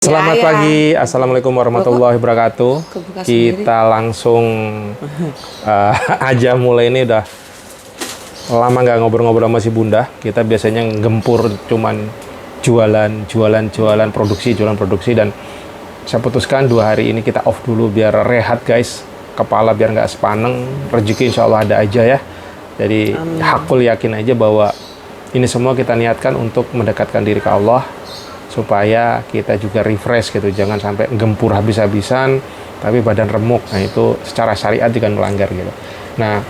Selamat Ya. pagi, Assalamualaikum warahmatullahi wabarakatuh. Kita langsung aja mulai. Ini udah lama nggak ngobrol-ngobrol sama si Bunda. Kita biasanya gempur cuman jualan produksi, dan saya putuskan 2 hari ini kita off dulu biar rehat guys. Kepala biar nggak sepaneng, rezeki insya Allah ada aja ya. Jadi hakul yakin aja bahwa ini semua kita niatkan untuk mendekatkan diri ke Allah, supaya kita juga refresh gitu, jangan sampai gempur habis-habisan tapi badan remuk. Nah itu secara syariat juga melanggar gitu. Nah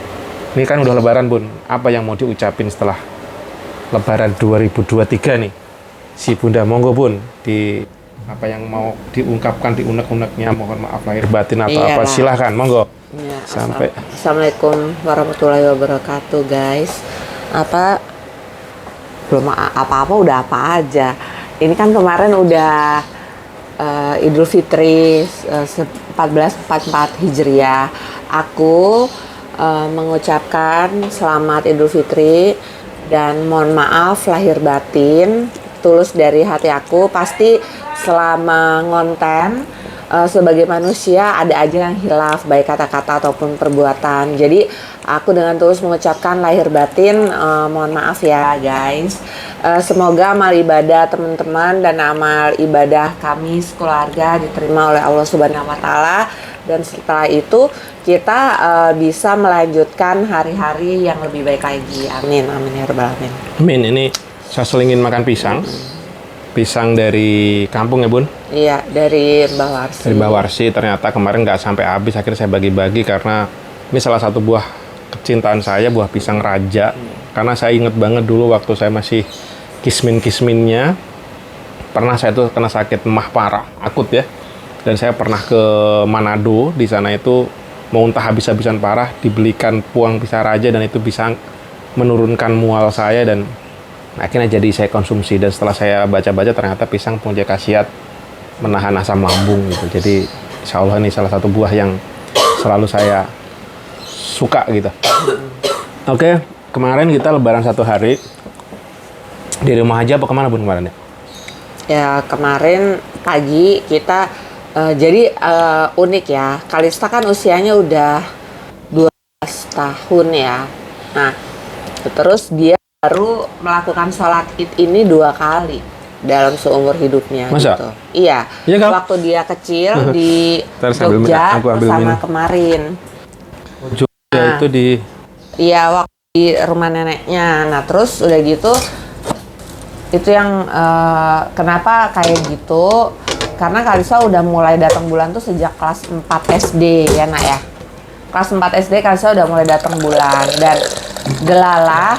ini kan udah lebaran Bun, apa yang mau diucapin setelah lebaran 2023 nih si Bunda? Monggo Bun, di apa yang mau diungkapkan di unek-uneknya, mohon maaf lahir batin atau apa, silahkan monggo. Ya, Sampai Assalamualaikum warahmatullahi wabarakatuh guys. Belum apa-apa udah apa aja. Ini kan kemarin udah Idul Fitri 1444 Hijriah. Aku mengucapkan selamat Idul Fitri dan mohon maaf lahir batin, tulus dari hati aku. Pasti selama ngonten sebagai manusia ada aja yang hilaf, baik kata-kata ataupun perbuatan. Jadi aku dengan tulus mengucapkan lahir batin, mohon maaf ya guys. Semoga amal ibadah teman-teman dan amal ibadah kami sekeluarga diterima oleh Allah Subhanahu wa Ta'ala, dan setelah itu kita bisa melanjutkan hari-hari yang lebih baik lagi. Amin, amin ya rabbal alamin. Amin. Ini saya selingin makan pisang. Pisang dari kampung ya Bun? Iya, dari Mbah Warsi. Dari Mbah Warsi. Ternyata kemarin nggak sampai habis, akhirnya saya bagi-bagi karena ini salah satu buah kecintaan saya, buah pisang raja. Karena saya inget banget dulu waktu saya masih kismin-kisminnya, pernah saya tuh kena sakit emah parah, akut ya. Dan saya pernah ke Manado, di sana itu mau muntah habis-habisan parah, dibelikan puang pisang raja dan itu bisa menurunkan mual saya, dan akhirnya jadi saya konsumsi. Dan setelah saya baca-baca ternyata pisang punya khasiat menahan asam lambung gitu. Jadi insya Allah ini salah satu buah yang selalu saya suka gitu. Oke, kemarin kita lebaran 1 hari di rumah aja apa kemana Bun kemarin ya? Ya kemarin pagi kita jadi unik ya. Kalista kan usianya udah 12 tahun ya. Nah terus dia baru melakukan sholat id ini 2 kali dalam seumur hidupnya. Masa? Gitu. Iya. Iya, Kal? Waktu dia kecil di Sambil Jogja aku ambil sama minum. kemarin. Jogja itu di Iya, waktu di rumah neneknya. Nah terus udah gitu, itu yang kenapa kayak gitu, karena Kalisa udah mulai datang bulan tuh sejak kelas 4 SD ya nak ya. Kelas 4 SD Kalisa udah mulai datang bulan, dan delalah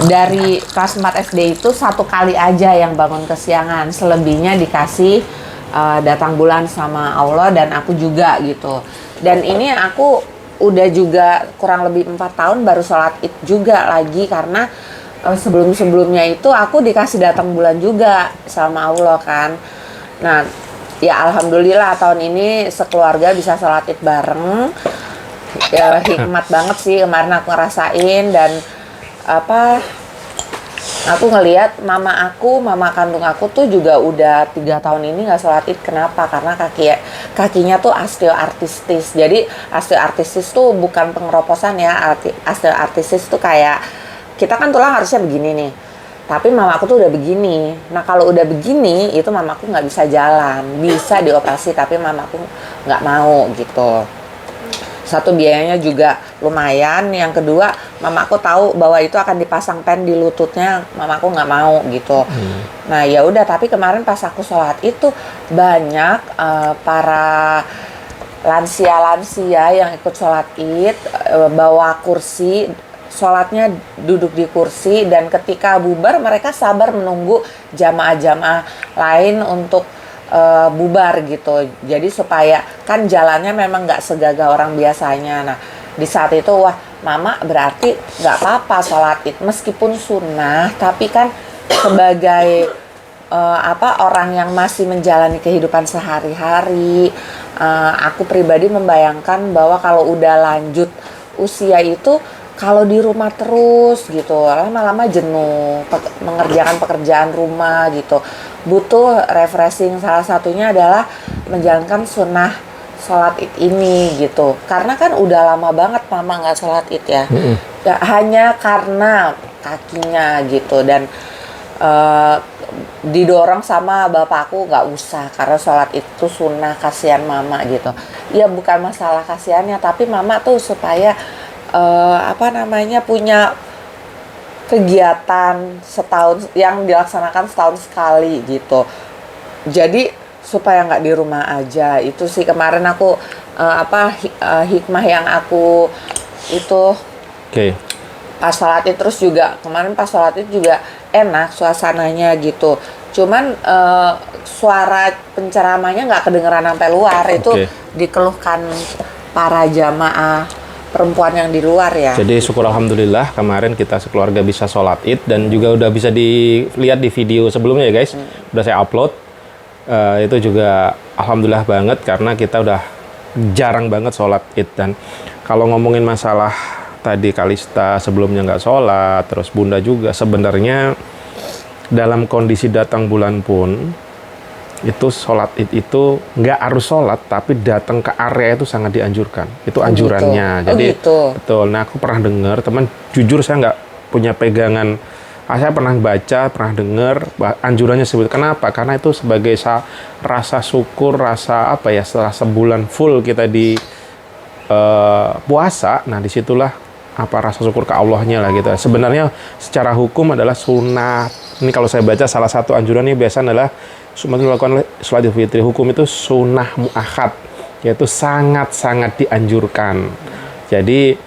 dari kelas 4 SD itu 1 kali aja yang bangun kesiangan, selebihnya dikasih datang bulan sama Allah dan aku juga gitu. Dan ini aku udah juga kurang lebih 4 tahun baru sholat id juga lagi, karena sebelum-sebelumnya itu aku dikasih datang bulan juga sama Allah kan. Nah ya alhamdulillah tahun ini sekeluarga bisa sholat id bareng. Ya hikmat banget sih kemarin aku ngerasain, dan aku ngelihat mama kandung aku tuh juga udah 3 tahun ini nggak sholat id. Kenapa? Karena kakinya tuh osteoartritis. Jadi osteoartritis tuh bukan pengeroposan ya. Osteoartritis tuh kayak kita kan tulang harusnya begini nih, tapi mama aku tuh udah begini. Nah kalau udah begini itu mamaku nggak bisa jalan, bisa dioperasi tapi mamaku nggak mau gitu. Satu, biayanya juga lumayan. Yang kedua, mamaku tahu bahwa itu akan dipasang pen di lututnya, mamaku nggak mau gitu. Nah ya udah, tapi kemarin pas aku sholat itu banyak para lansia yang ikut sholat id, bawa kursi, sholatnya duduk di kursi, dan ketika bubar mereka sabar menunggu jamaah-jamaah lain untuk bubar gitu. Jadi supaya kan jalannya memang nggak segagah orang biasanya. Nah di saat itu wah mama berarti nggak apa-apa sholat id meskipun sunnah, tapi kan sebagai orang yang masih menjalani kehidupan sehari-hari, aku pribadi membayangkan bahwa kalau udah lanjut usia itu kalau di rumah terus gitu lama-lama jenuh mengerjakan pekerjaan rumah gitu, butuh refreshing. Salah satunya adalah menjalankan sunnah sholat id ini gitu, karena kan udah lama banget mama nggak sholat id ya. Ya, hanya karena kakinya gitu, dan didorong sama bapakku nggak usah karena sholat itu sunnah, kasihan mama gitu. Ya bukan masalah kasihannya, tapi mama tuh supaya punya kegiatan setahun yang dilaksanakan setahun sekali gitu. Jadi supaya nggak di rumah aja. Itu sih kemarin aku hikmah yang aku itu pas sholat itu. Terus juga kemarin pas sholat itu juga enak suasananya gitu. Cuman suara penceramahnya nggak kedengeran sampai luar. Itu dikeluhkan para jamaah perempuan yang di luar ya. Jadi syukur alhamdulillah kemarin kita sekeluarga bisa sholat id, dan juga udah bisa dilihat di video sebelumnya ya guys. Udah saya upload. Itu juga alhamdulillah banget karena kita udah jarang banget sholat id. Dan kalau ngomongin masalah tadi Kalista sebelumnya nggak sholat, terus Bunda juga, sebenarnya dalam kondisi datang bulan pun itu sholat id itu nggak harus sholat, tapi datang ke area itu sangat dianjurkan. Itu anjurannya. Gitu. Jadi gitu. betul. Nah aku pernah dengar, teman, jujur saya nggak punya pegangan. Saya pernah baca, pernah dengar anjurannya sebut. Kenapa? Karena itu sebagai rasa syukur, rasa setelah sebulan full kita di puasa. Nah disitulah rasa syukur ke Allahnya lah gitu. Sebenarnya secara hukum adalah sunnah. Ini kalau saya baca salah satu anjurannya biasa adalah melakukan sholat idul fitri. Hukum itu sunnah muakhad, yaitu sangat-sangat dianjurkan. Jadi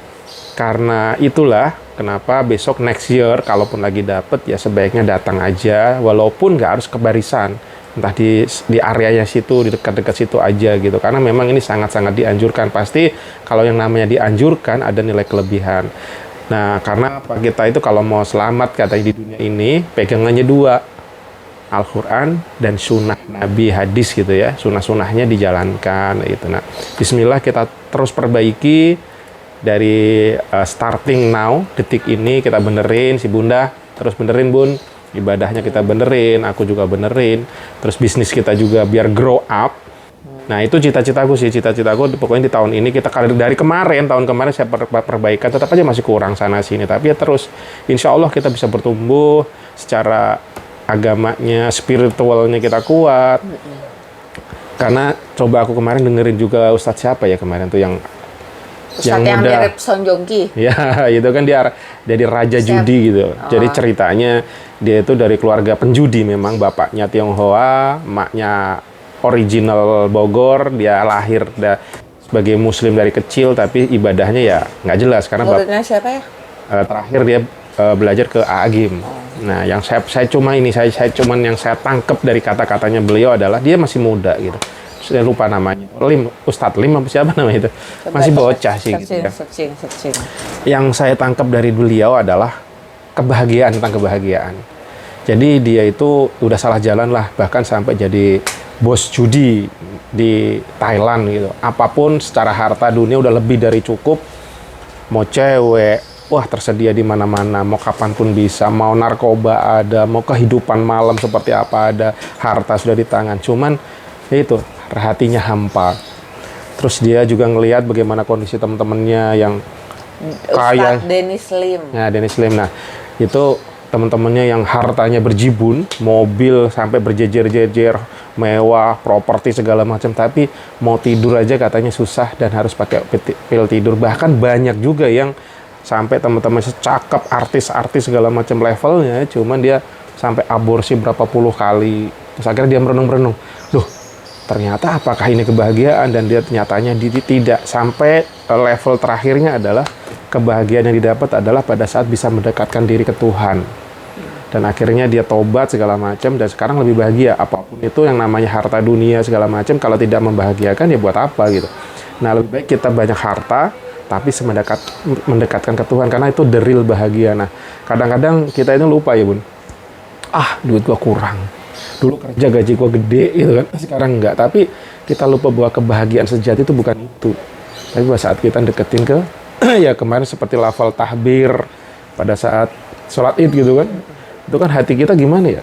karena itulah kenapa besok next year kalaupun lagi dapet ya sebaiknya datang aja, walaupun nggak harus ke barisan, entah di areanya situ, di dekat-dekat situ aja gitu. Karena memang ini sangat-sangat dianjurkan. Pasti kalau yang namanya dianjurkan ada nilai kelebihan. Nah, karena kita itu kalau mau selamat katanya di dunia ini, pegangannya dua, Al-Quran dan sunnah Nabi, hadis gitu ya. Sunnah-sunnahnya dijalankan gitu. Nah, bismillah kita terus perbaiki dari starting now, detik ini kita benerin, si Bunda terus benerin Bun, ibadahnya kita benerin, aku juga benerin, terus bisnis kita juga biar grow up. Nah itu cita-citaku pokoknya di tahun ini kita dari tahun kemarin saya perbaikan, tetap aja masih kurang sana sini, tapi ya terus insya Allah kita bisa bertumbuh secara agamanya, spiritualnya kita kuat. Karena coba aku kemarin dengerin juga Ustadz siapa ya kemarin tuh yang yang mirip Song Joong Ki. Ya, itu kan dia jadi raja judi gitu. Jadi ceritanya dia itu dari keluarga penjudi memang, bapaknya Tionghoa, emaknya original Bogor, dia lahir sebagai muslim dari kecil, tapi ibadahnya ya nggak jelas karena muridnya siapa ya? Terakhir dia belajar ke Agim. Nah, yang saya cuman yang saya tangkep dari kata-katanya beliau adalah dia masih muda gitu. Saya lupa namanya, Ustadz Lim apa siapa namanya itu, masih bocah sih gitu ya. Searching. Yang saya tangkap dari beliau adalah tentang kebahagiaan. Jadi dia itu udah salah jalan lah, bahkan sampai jadi bos judi di Thailand gitu. Apapun secara harta dunia udah lebih dari cukup. Mau cewek, wah tersedia di mana-mana, mau kapanpun bisa, mau narkoba ada, mau kehidupan malam seperti apa ada, harta sudah di tangan. Cuman ya itu, hatinya hampa. Terus dia juga ngelihat bagaimana kondisi teman-temannya yang kaya. Dennis Lim. Ya, Dennis Lim. Nah, itu teman-temannya yang hartanya berjibun, mobil sampai berjejer-jejer, mewah, properti segala macam, tapi mau tidur aja katanya susah dan harus pakai pil tidur. Bahkan banyak juga yang sampai teman-teman secakep artis-artis segala macam levelnya, cuman dia sampai aborsi berapa puluh kali. Terus akhirnya dia merenung-merenung, loh ternyata apakah ini kebahagiaan? Dan dia nyatanya tidak. Sampai level terakhirnya adalah kebahagiaan yang didapat adalah pada saat bisa mendekatkan diri ke Tuhan. Dan akhirnya dia tobat segala macam dan sekarang lebih bahagia. Apapun itu yang namanya harta dunia segala macam, kalau tidak membahagiakan ya buat apa gitu. Nah lebih baik kita banyak harta tapi mendekatkan ke Tuhan, karena itu the real bahagia. Nah kadang-kadang kita itu lupa ya Bun, duit gua kurang, dulu kerja gaji gua gede gitu kan, sekarang enggak. Tapi kita lupa bahwa kebahagiaan sejati itu bukan itu, tapi pada saat kita deketin ke ya kemarin seperti lafal tahbir pada saat sholat id gitu kan. Itu kan hati kita gimana ya?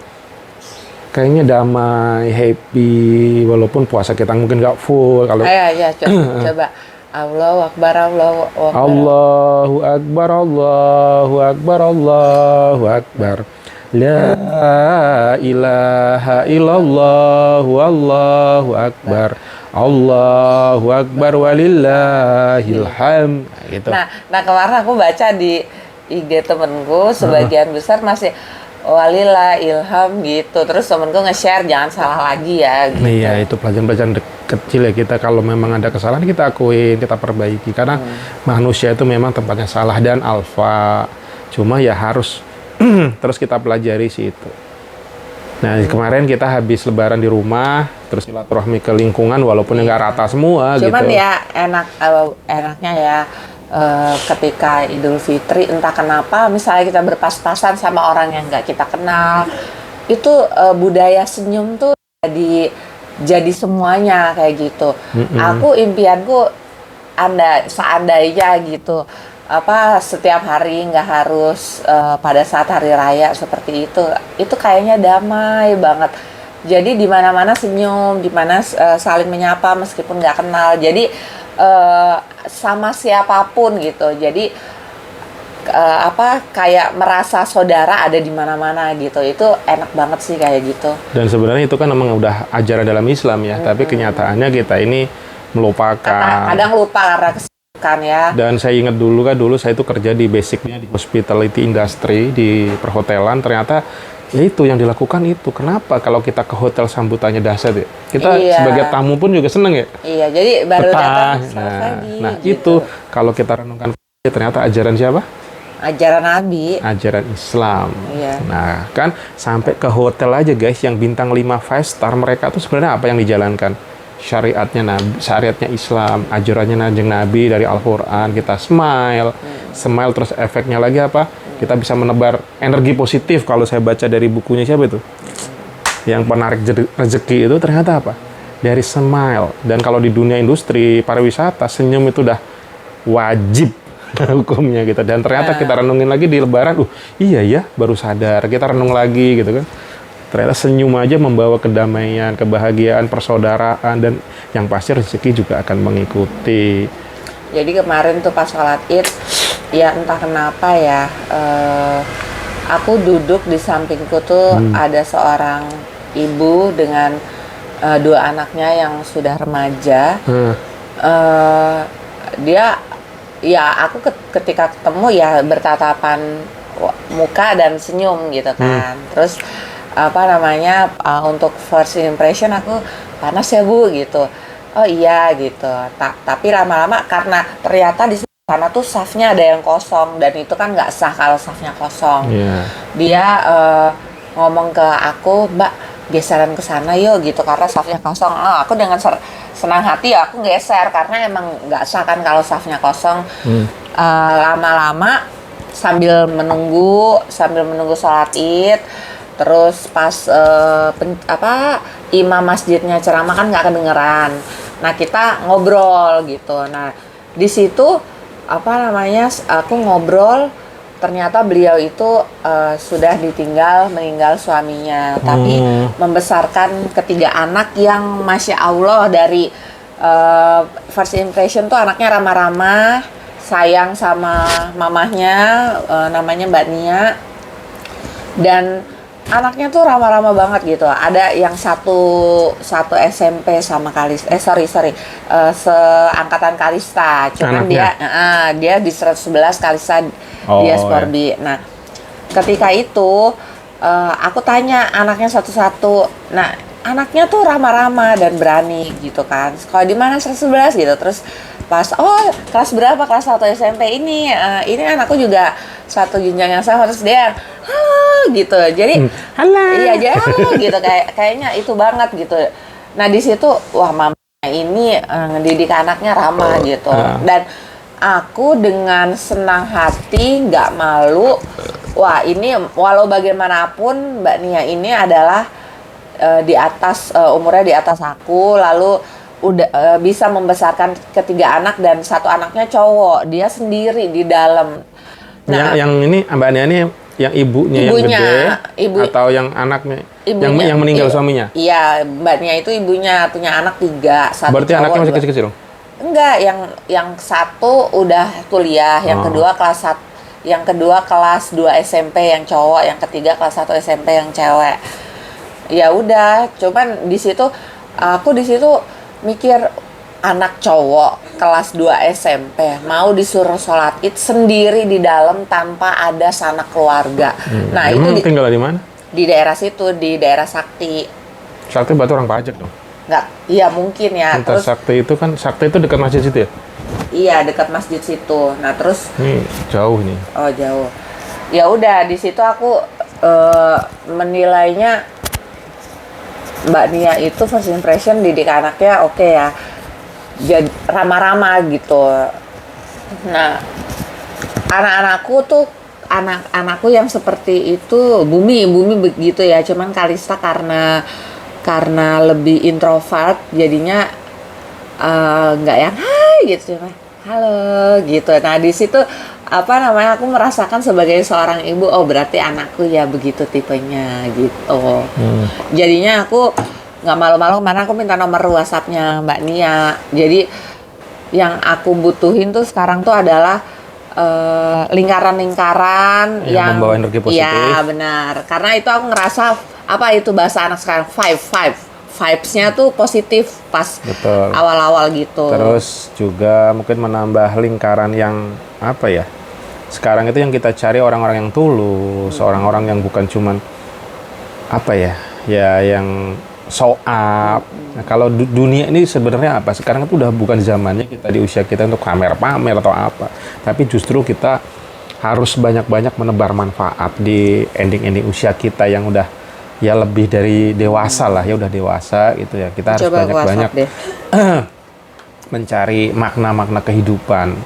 Kayaknya damai, happy, walaupun puasa kita mungkin nggak full. Kalau Ya, coba. Allahu Akbar, Allahu Akbar. Allahu Akbar, Allahu Akbar, Allahu Akbar. La ilaha illallah, Allahu Akbar. Allahu Akbar walillahil hamd. Gitu. Nah kemarin aku baca di IG temenku sebagian besar masih walillah ilham gitu. Terus temenku nge-share jangan salah lagi ya gitu. Iya, itu pelajaran-pelajaran kecil ya kita, kalau memang ada kesalahan kita akuin, kita perbaiki, karena manusia itu memang tempatnya salah dan alfa. Cuma ya harus terus kita pelajari sih itu. Nah, kemarin kita habis lebaran di rumah, terus silaturahmi ke lingkungan walaupun nggak rata semua. Cuman gitu. ya enaknya ya ketika Idul Fitri entah kenapa misalnya kita berpas-pasan sama orang yang nggak kita kenal, itu budaya senyum tuh jadi semuanya kayak gitu. Aku impianku seandainya gitu setiap hari nggak harus pada saat hari raya seperti itu kayaknya damai banget. Jadi di mana-mana senyum, di mana saling menyapa meskipun nggak kenal. Jadi sama siapapun gitu. Jadi kayak merasa saudara ada di mana-mana gitu. Itu enak banget sih kayak gitu. Dan sebenarnya itu kan memang udah ajaran dalam Islam ya, tapi kenyataannya kita ini melupakan. Kadang lupa karena kesibukan ya. Dan saya ingat dulu saya itu kerja di basicnya di hospitality industry, di perhotelan. Ternyata ya itu yang dilakukan itu. Kenapa kalau kita ke hotel sambutannya dahsyat ya? Kita sebagai tamu pun juga seneng ya. Iya, jadi baru datang Nah gitu. Itu kalau kita renungkan ternyata ajaran siapa? Ajaran Nabi. Ajaran Islam. Iya. Nah kan sampai ke hotel aja guys yang bintang 5 5 star, mereka tuh sebenarnya apa yang dijalankan? Syariatnya Nabi, syariatnya Islam, ajarannya Nabi dari Al-Quran. Kita smile terus efeknya lagi apa? Kita bisa menebar energi positif. Kalau saya baca dari bukunya siapa itu? Yang penarik rezeki itu ternyata apa? Dari smile. Dan kalau di dunia industri pariwisata, senyum itu udah wajib hukumnya gitu. Dan ternyata kita renungin lagi di Lebaran, iya ya, baru sadar. Kita renung lagi gitu kan. Ternyata senyum aja membawa kedamaian, kebahagiaan, persaudaraan, dan yang pasti rezeki juga akan mengikuti. Jadi kemarin tuh pas sholat id, ya entah kenapa ya, aku duduk di sampingku tuh ada seorang ibu dengan 2 anaknya yang sudah remaja. Dia, ya aku ketika ketemu ya bertatapan muka dan senyum gitu kan. Terus untuk first impression aku panas ya Bu gitu. Oh iya gitu. Tapi lama-lama karena ternyata di sana tuh safnya ada yang kosong dan itu kan nggak sah kalau safnya kosong. Dia ngomong ke aku, Mbak geseran ke sana yuk gitu karena safnya kosong. Aku dengan senang hati ya aku geser karena emang nggak sah kan kalau safnya kosong. Lama-lama sambil menunggu sholat id. Terus pas imam masjidnya ceramah kan nggak kedengeran. Nah kita ngobrol gitu. Nah di situ aku ngobrol. Ternyata beliau itu sudah meninggal suaminya, tapi membesarkan 3 anak yang masya Allah dari first impression tuh anaknya ramah-ramah, sayang sama mamahnya, namanya Mbak Nia, dan anaknya tuh ramah-ramah banget gitu. Ada yang satu SMP sama seangkatan Kalista. Cuman dia di 111 Kalista dia Sporbi. Nah, ketika itu aku tanya anaknya satu-satu. Nah, anaknya tuh ramah-ramah dan berani gitu kan. Kalau di mana 111 gitu. Terus pas kelas berapa? Kelas 1 SMP ini anakku juga satu jenjang yang sama. Terus dia halo gitu. Jadi halo. Iya aja gitu kayaknya itu banget gitu. Nah, di situ wah mamanya ini ngedidik anaknya ramah gitu. Dan aku dengan senang hati, nggak malu. Wah, ini walau bagaimanapun Mbak Nia ini adalah di atas umurnya di atas aku, lalu udah bisa membesarkan ketiga anak dan satu anaknya cowok, dia sendiri di dalam. Nah, yang ini Mbak Nia ini yang ibunya yang gede atau yang anaknya yang meninggal suaminya? Iya, Mbak Nia itu ibunya punya anak 3, satu Berarti cowok, anaknya masih kecil-kecil? Enggak, yang satu udah kuliah, yang kedua kelas 2 SMP yang cowok, yang ketiga kelas 1 SMP yang cewek. Ya udah, cuman aku di situ mikir, anak cowok kelas 2 SMP mau disuruh sholat id sendiri di dalam tanpa ada sanak keluarga. Nah, emang itu tinggal di mana? Di daerah situ, di daerah Sakti. Sakti berarti orang pajak dong? Enggak, iya mungkin ya. Terus Sakti itu dekat masjid situ ya? Iya, dekat masjid situ. Nah, terus Ini jauh nih. oh, jauh. Ya udah, di situ aku menilainya Mbak Nia itu first impression didik anaknya oke ya. Jadi ramah-ramah gitu. Nah, anak-anakku yang seperti itu bumi begitu ya. Cuman Kalista karena lebih introvert jadinya nggak yang hai gitu, cuma halo gitu. Nah, di situ aku merasakan sebagai seorang ibu, oh berarti anakku ya begitu tipenya gitu. Jadinya aku nggak malu-malu, kemarin aku minta nomor WhatsApp-nya Mbak Nia. Jadi yang aku butuhin tuh sekarang tuh adalah lingkaran-lingkaran yang membawa energi positif. Iya benar, karena itu aku ngerasa itu bahasa anak sekarang vibes-nya tuh positif pas Betul. awal-awal gitu. Terus juga mungkin menambah lingkaran yang sekarang itu yang kita cari orang-orang yang tulus, orang-orang yang bukan cuman yang show up. Nah, kalau dunia ini sebenarnya sekarang itu udah bukan zamannya kita di usia kita untuk pamer-pamer atau apa. Tapi justru kita harus banyak-banyak menebar manfaat di ending-ending usia kita yang udah ya lebih dari dewasa lah, ya udah dewasa gitu ya. Kita harus banyak-banyak mencari makna-makna kehidupan.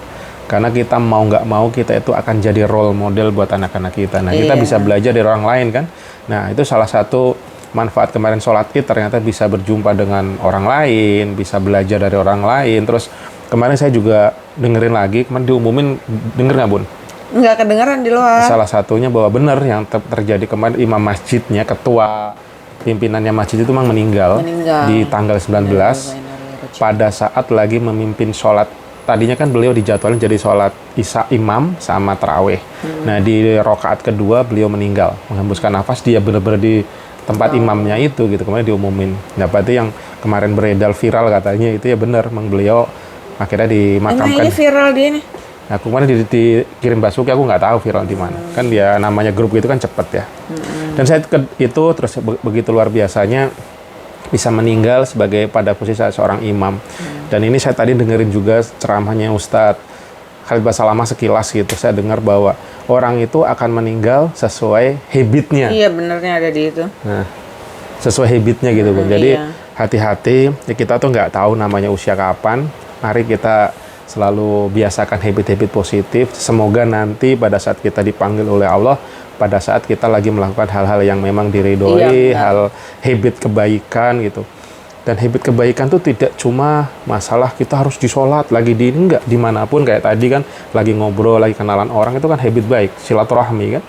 Karena kita mau nggak mau kita itu akan jadi role model buat anak-anak kita. Nah, kita bisa belajar dari orang lain kan. Nah, itu salah satu manfaat kemarin sholat id, ternyata bisa berjumpa dengan orang lain, bisa belajar dari orang lain. Terus kemarin saya juga dengerin lagi, kemarin diumumin, denger nggak Bun? Nggak kedengeran di luar. Salah satunya bahwa benar yang terjadi kemarin, imam masjidnya, ketua pimpinannya masjid itu memang meninggal di tanggal 19 pada saat lagi memimpin sholat. Tadinya kan beliau dijadwalin jadi sholat isya imam sama tarawih. Nah, di rakaat kedua beliau meninggal, menghembuskan nafas, dia benar-benar di tempat imamnya itu gitu, kemudian diumumin. Nah, berarti yang kemarin beredar viral katanya itu ya benar, memang beliau akhirnya dimakamkan. Emang ini viral dia nih? Nah, kemarin dikirim Basuki, aku nggak tahu viral di mana. Kan dia namanya grup gitu kan cepet ya. Dan saya itu terus begitu luar biasanya bisa meninggal pada posisi seorang imam. Dan ini saya tadi dengerin juga ceramahnya Ustadz Khalid Basalamah sekilas gitu. Saya dengar bahwa orang itu akan meninggal sesuai habitnya. Iya, benernya ada di itu. Nah, sesuai habitnya gitu, Bun. Jadi hati-hati, ya kita tuh nggak tahu namanya usia kapan. Mari kita selalu biasakan habit-habit positif. Semoga nanti pada saat kita dipanggil oleh Allah, pada saat kita lagi melakukan hal-hal yang memang diridhoi, hal habit kebaikan gitu. Dan habit kebaikan tuh tidak cuma masalah kita harus disolat, lagi di ini, enggak. Dimanapun kayak tadi kan, lagi ngobrol, lagi kenalan orang, itu kan habit baik, silaturahmi kan.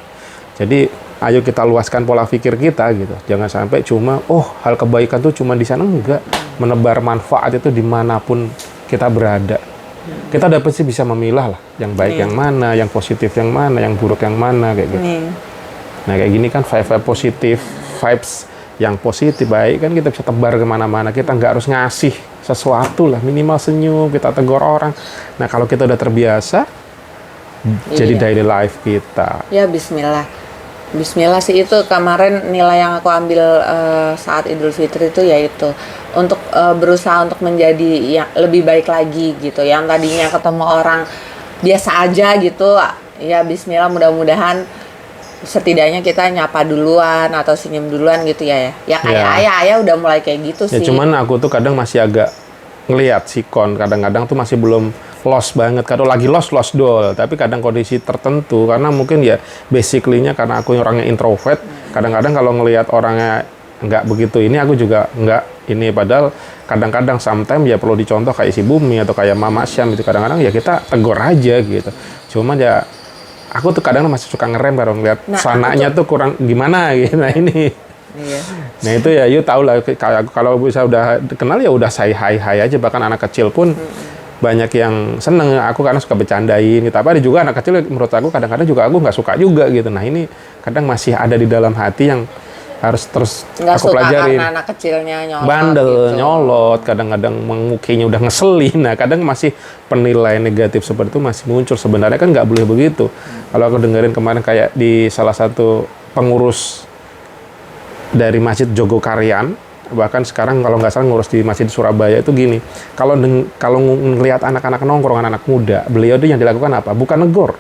Jadi ayo kita luaskan pola pikir kita gitu. Jangan sampai cuma, hal kebaikan tuh cuma di sana, enggak. Menebar manfaat itu dimanapun kita berada. Kita udah pasti bisa memilah lah, yang baik yang mana, yang positif yang mana, yang buruk yang mana, kayak gitu. Nah, kayak gini kan vibes yang positif baik kan kita bisa tebar kemana-mana. Kita nggak harus ngasih sesuatu lah, minimal senyum, kita tegur orang. Nah, kalau kita udah terbiasa jadi daily life kita. Ya, bismillah sih, itu kemarin nilai yang aku ambil saat Idul Fitri itu yaitu untuk berusaha untuk menjadi yang lebih baik lagi gitu. Yang tadinya ketemu orang biasa aja gitu, ya bismillah, mudah-mudahan setidaknya kita nyapa duluan atau senyum duluan gitu ya. Ya kayak ayah udah mulai kayak gitu sih. Ya cuman aku tuh kadang masih agak ngelihat sikon, kadang-kadang tuh masih belum lost banget. Kalau lagi lost dol, tapi kadang kondisi tertentu karena mungkin ya basically-nya karena aku orangnya introvert, kadang-kadang kalau ngelihat orangnya nggak begitu ini, aku juga nggak ini, padahal kadang-kadang sometimes ya perlu dicontoh kayak si Bumi atau kayak Mama Syam itu, kadang-kadang ya kita tegur aja gitu. Cuma ya aku tuh kadang masih suka ngerem kalau ngeliat sananya tuh kurang gimana gitu. Nah ini. Iya. Nah itu ya, you tahu lah kalau bisa udah kenal ya udah say hai aja, bahkan anak kecil pun banyak yang seneng aku karena suka bercandain gitu. Tapi ada juga anak kecil menurut aku kadang-kadang juga aku nggak suka juga gitu. Nah ini kadang masih ada di dalam hati yang harus terus Nggak aku suka pelajarin. karena anak kecilnya nyolot Bandel, gitu. nyolot, kadang-kadang mukinya udah ngeselin. Nah kadang masih penilaian negatif seperti itu masih muncul. Sebenarnya kan nggak boleh begitu. Kalau aku dengerin kemarin kayak di salah satu pengurus dari Masjid Jogokarian, bahkan sekarang kalau nggak salah ngurus di Masjid Surabaya itu gini, kalau ngelihat anak-anak nongkrong, anak muda, beliau itu yang dilakukan apa? Bukan negor,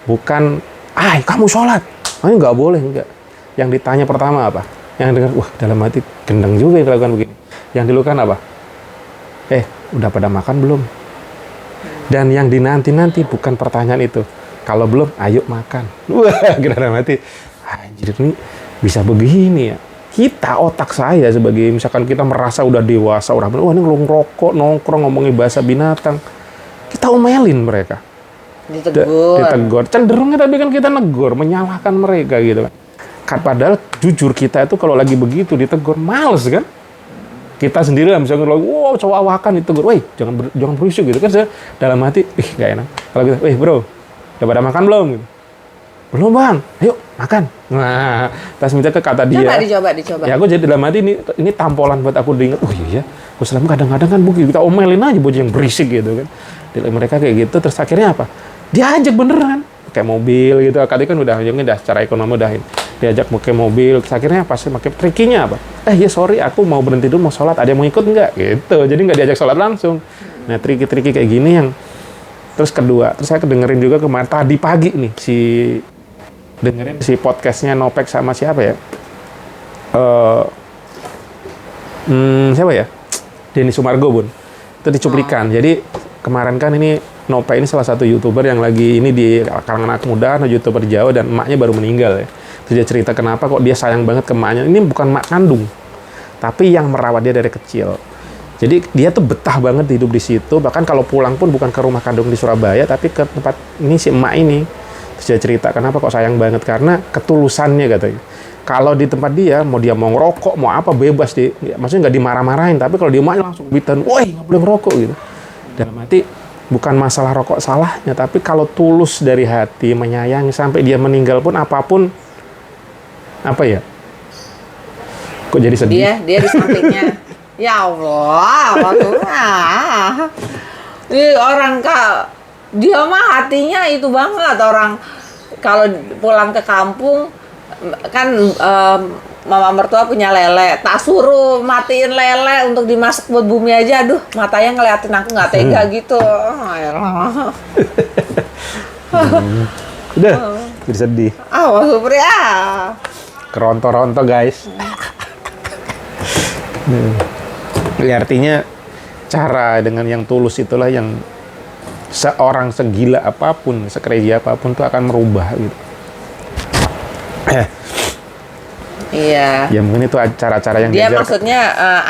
bukan, kamu sholat, nggak boleh, enggak. Yang ditanya pertama apa? Yang dengar, wah dalam hati gendeng juga yang dilakukan begini. Yang dilakukan apa? Udah pada makan belum? Dan yang dinanti-nanti bukan pertanyaan itu. Kalau belum, ayo makan. Wah, dalam hati, anjir ini bisa begini ya. Kita, otak saya sebagai misalkan kita merasa udah dewasa, wah ini ngerokok, nongkrong, ngomongin bahasa binatang, kita omelin mereka. Ditegur. Cenderungnya tapi kan kita negor, menyalahkan mereka gitu kan. Padahal jujur kita itu kalau lagi begitu ditegur, males kan. Kita sendiri lah misalnya lagi, cowok awakan ditegur, weh jangan berisik gitu kan. Saya dalam hati, gak enak. Kalau gitu, bro, udah pada makan belum? Gitu. Belum bang, ayo makan. Nah, pas minta ke kata dia. Dicoba. Ya aku jadi dalam hati ini tampolan buat aku diingat. Oh iya, aku selama kadang-kadang kan begitu kita omelin aja bocah yang berisik gitu kan. Mereka kayak gitu, terus akhirnya apa? Diajak beneran, kayak mobil gitu. Tadi kan udah secara ekonomi udah diajak pakai mobil. Terus akhirnya pas pakai trikinya apa? Ya sorry, aku mau berhenti dulu mau sholat. Ada yang mau ikut nggak? Gitu. Jadi nggak diajak sholat langsung. Nah triki-triki kayak gini yang. Terus kedua, terus saya kedengerin juga kemarin tadi pagi nih dengerin si podcastnya Nopek sama siapa ya? Siapa ya? Denny Sumargo bun. Itu dicuplikan. Jadi kemarin kan ini Nopek ini salah satu YouTuber yang lagi ini di kalangan anak muda, YouTuber Jawa, dan emaknya baru meninggal ya. Terus dia cerita kenapa kok dia sayang banget ke emaknya. Ini bukan emak kandung, tapi yang merawat dia dari kecil. Jadi dia tuh betah banget hidup di situ. Bahkan kalau pulang pun bukan ke rumah kandung di Surabaya, tapi ke tempat ini si emak ini. Terus dia cerita kenapa kok sayang banget, karena ketulusannya katanya. Kalau di tempat dia mau ngerokok mau apa bebas maksudnya nggak dimarah-marahin, tapi kalau dia emaknya langsung bitan, woi nggak boleh ngerokok gitu. Dalam hati bukan masalah rokok salahnya, tapi kalau tulus dari hati menyayangi sampai dia meninggal pun apapun apa ya? Kok jadi sedih? Dia di sampingnya. Ya Allah, maksudnya. Ini orang dia mah hatinya itu banget. Orang kalau pulang ke kampung kan mama mertua punya lele, tak suruh matiin lele untuk dimasak buat Bumi aja. Aduh, matanya ngeliatin aku nggak tega gitu. Udah, jadi sedih. Mas Supri Keronto-ronto guys. Ya, artinya cara dengan yang tulus itulah yang seorang segila apapun, sekreasi apapun tuh akan merubah gitu. Iya. Ya mungkin itu cara-cara yang dia diajar. Maksudnya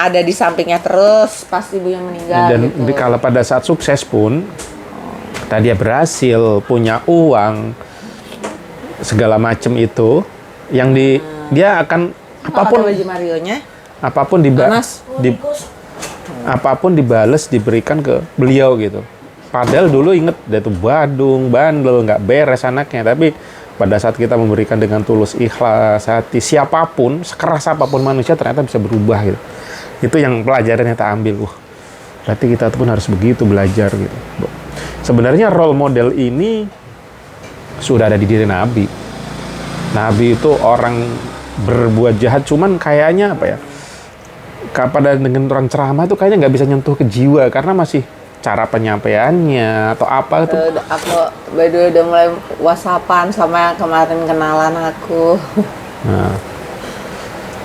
ada di sampingnya terus pas ibunya meninggal. Dan gitu. kalau pada saat sukses pun, tadi dia berhasil punya uang segala macam itu, yang dia akan apapun baju Marionya. Apapun dibales diberikan ke beliau gitu. Padahal dulu inget dia tuh badung, bandel, nggak beres anaknya, tapi pada saat kita memberikan dengan tulus, ikhlas hati, siapapun, sekeras apapun manusia ternyata bisa berubah gitu. Itu yang pelajaran yang kita ambil. Berarti kita pun harus begitu belajar gitu. Sebenarnya role model ini sudah ada di diri Nabi. Nabi itu orang berbuat jahat, cuman kayaknya apa ya? Pada dengan orang ceramah itu kayaknya nggak bisa nyentuh ke jiwa karena masih cara penyampaiannya atau apa itu. Aku by the way udah mulai whatsappan sama yang kemarin kenalan aku.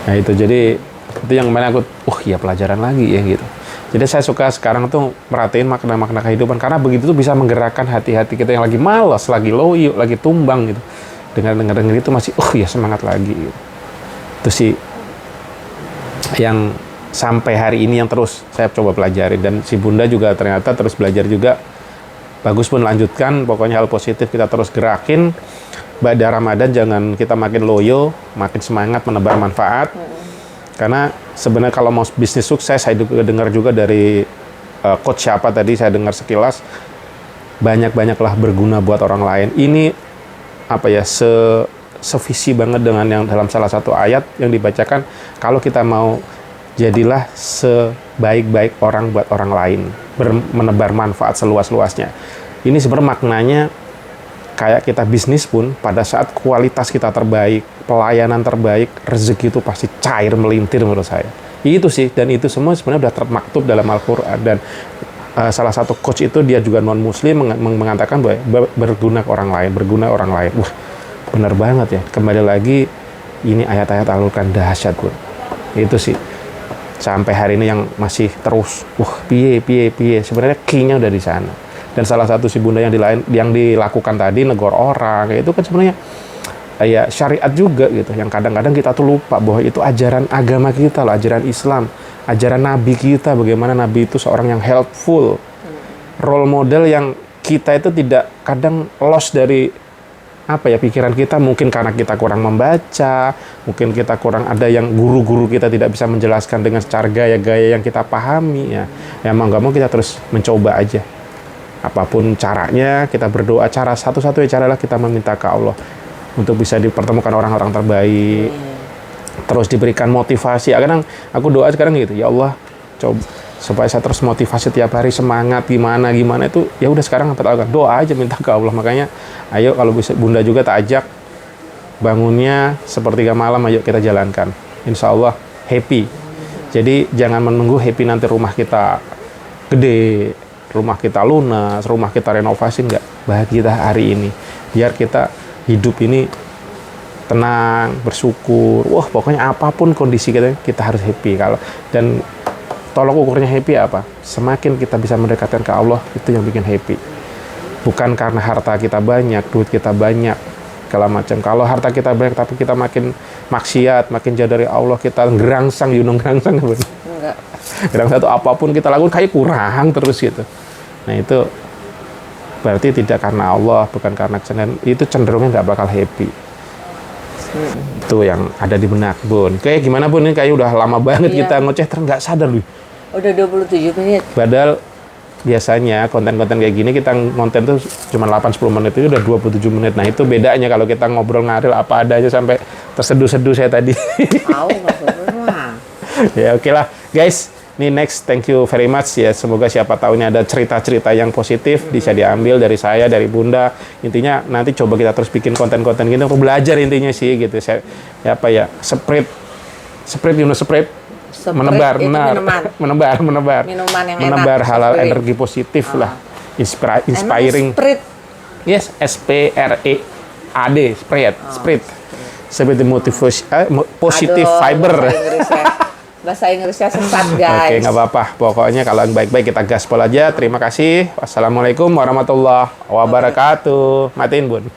Nah itu jadi itu yang kemarin aku, iya pelajaran lagi ya gitu. Jadi saya suka sekarang tuh merhatiin makna-makna kehidupan karena begitu tuh bisa menggerakkan hati-hati kita yang lagi malas, lagi loyo, lagi tumbang gitu. Dengar itu masih, ya semangat lagi gitu. Itu sih yang sampai hari ini yang terus saya coba pelajari, dan si Bunda juga ternyata terus belajar juga. Bagus pun, lanjutkan, pokoknya hal positif kita terus gerakin. Pada Ramadan jangan kita makin loyo, makin semangat menebar manfaat. Karena sebenarnya kalau mau bisnis sukses, saya dengar juga dari coach siapa tadi, saya dengar sekilas, banyak-banyaklah berguna buat orang lain. Ini apa ya, sevisi banget dengan yang dalam salah satu ayat yang dibacakan, kalau kita mau jadilah sebaik-baik orang buat orang lain, menebar manfaat seluas-luasnya. Ini sebenarnya maknanya kayak kita bisnis pun, pada saat kualitas kita terbaik, pelayanan terbaik, rezeki itu pasti cair melintir menurut saya. Itu sih, dan itu semua sebenarnya sudah termaktub dalam Al-Quran. Dan salah satu coach itu dia juga non-muslim mengatakan bahwa berguna ke orang lain, berguna orang lain. Wah, benar banget ya. Kembali lagi, ini ayat-ayat Al-Quran dahsyat, Bro. Itu sih. Sampai hari ini yang masih terus, piye. Sebenarnya key-nya udah di sana. Dan salah satu si Bunda yang dilakukan tadi, negor orang, itu kan sebenarnya ya syariat juga gitu. Yang kadang-kadang kita tuh lupa bahwa itu ajaran agama kita loh, ajaran Islam, ajaran Nabi kita, bagaimana Nabi itu seorang yang helpful, role model yang kita itu tidak kadang lost dari pikiran kita, mungkin karena kita kurang membaca, mungkin kita kurang ada yang guru-guru kita tidak bisa menjelaskan dengan secara gaya-gaya yang kita pahami ya. Ya mau nggak mau kita terus mencoba aja. Apapun caranya, kita berdoa. Cara satu-satunya cara adalah kita meminta ke Allah untuk bisa dipertemukan orang-orang terbaik, terus diberikan motivasi. Kadang aku doa sekarang gitu, ya Allah, coba supaya saya terus motivasi tiap hari, semangat gimana itu. Ya udah sekarang doa aja, minta ke Allah. Makanya ayo kalau bisa Bunda juga tak ajak, bangunnya sepertiga malam, ayo kita jalankan. Insya Allah happy. Jadi jangan menunggu happy nanti rumah kita gede, rumah kita lunas, rumah kita renovasi, enggak. Bahagia hari ini, biar kita hidup ini tenang, bersyukur. Wah, pokoknya apapun kondisi kita harus happy. Dan tolok ukurnya happy apa? Semakin kita bisa mendekatkan ke Allah, itu yang bikin happy. Bukan karena harta kita banyak, duit kita banyak, segala macam. Kalau harta kita banyak tapi kita makin maksiat, makin jauh dari Allah, kita gerangsang, gerangsang apa? Enggak. Gerangsang itu apapun kita lakukan kayak kurang terus gitu. Nah itu berarti tidak karena Allah, bukan karena kesenian, itu cenderungnya nggak bakal happy. Itu yang ada di benak Bun. Kayak gimana Bun, ini kayak udah lama banget kita ngoceh, terus nggak sadar loh. Udah 27 menit. Padahal biasanya konten-konten kayak gini kita konten tuh cuma 8-10 menit, itu udah 27 menit. Nah itu bedanya kalau kita ngobrol ngaril apa adanya sampai terseduh-seduh saya tadi. Ya oke lah guys. Ini next, thank you very much ya. Semoga siapa tahunya ada cerita-cerita yang positif bisa diambil dari saya, dari Bunda. Intinya nanti coba kita terus bikin konten-konten gini untuk belajar intinya sih gitu. Saya spread menebar minuman yang menebar enak, halal energi positif lah, inspiring. Yes, SPREAD, spread seperti motivasi positive fiber. Bahasa Inggrisnya sesat guys. Oke, nggak apa-apa. Pokoknya kalau yang baik-baik kita gaspol aja. Terima kasih. Wassalamualaikum warahmatullahi wabarakatuh. Matiin Bun.